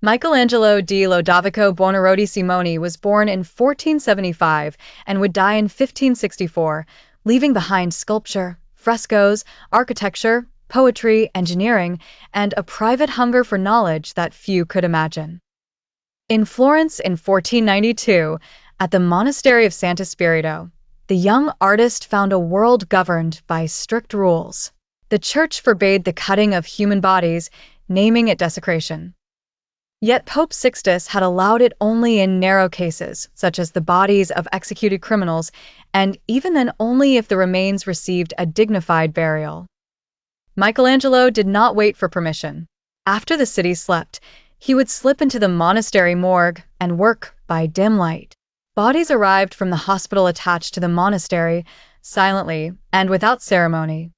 Michelangelo di Lodovico Buonarroti Simoni was born in 1475 and would die in 1564, leaving behind sculpture, frescoes, architecture, poetry, engineering, and a private hunger for knowledge that few could imagine. In Florence in 1492, at the monastery of Santo Spirito, the young artist found a world governed by strict rules. The church forbade the cutting of human bodies, naming it desecration. Yet Pope Sixtus had allowed it only in narrow cases, such as the bodies of executed criminals, and even then only if the remains received a dignified burial. Michelangelo did not wait for permission. After the city slept, he would slip into the monastery morgue and work by dim light. Bodies arrived from the hospital attached to the monastery, silently and without ceremony.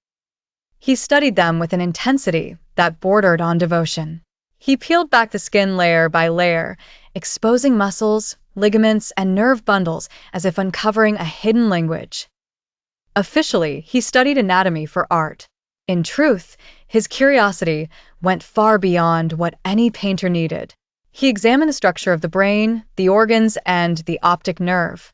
He studied them with an intensity that bordered on devotion. He peeled back the skin layer by layer, exposing muscles, ligaments, and nerve bundles as if uncovering a hidden language. Officially, he studied anatomy for art. In truth, his curiosity went far beyond what any painter needed. He examined the structure of the brain, the organs, and the optic nerve.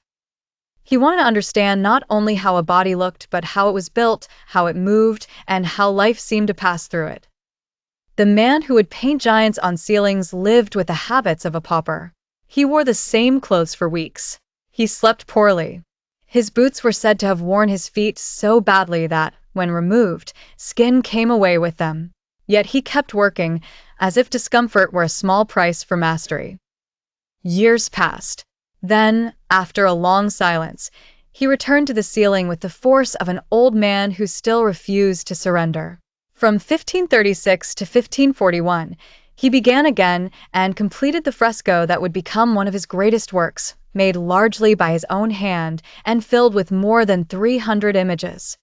He wanted to understand not only how a body looked, but how it was built, how it moved, and how life seemed to pass through it. The man who would paint giants on ceilings lived with the habits of a pauper. He wore the same clothes for weeks. He slept poorly. His boots were said to have worn his feet so badly that, when removed, skin came away with them. Yet he kept working, as if discomfort were a small price for mastery. Years passed. Then, after a long silence, he returned to the ceiling with the force of an old man who still refused to surrender. From 1536 to 1541, he began again and completed the fresco that would become one of his greatest works, made largely by his own hand and filled with more than 300 images.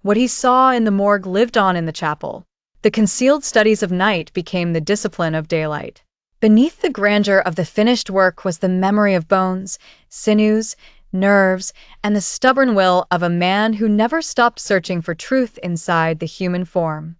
What he saw in the morgue lived on in the chapel. The concealed studies of night became the discipline of daylight. Beneath the grandeur of the finished work was the memory of bones, sinews, nerves, and the stubborn will of a man who never stopped searching for truth inside the human form.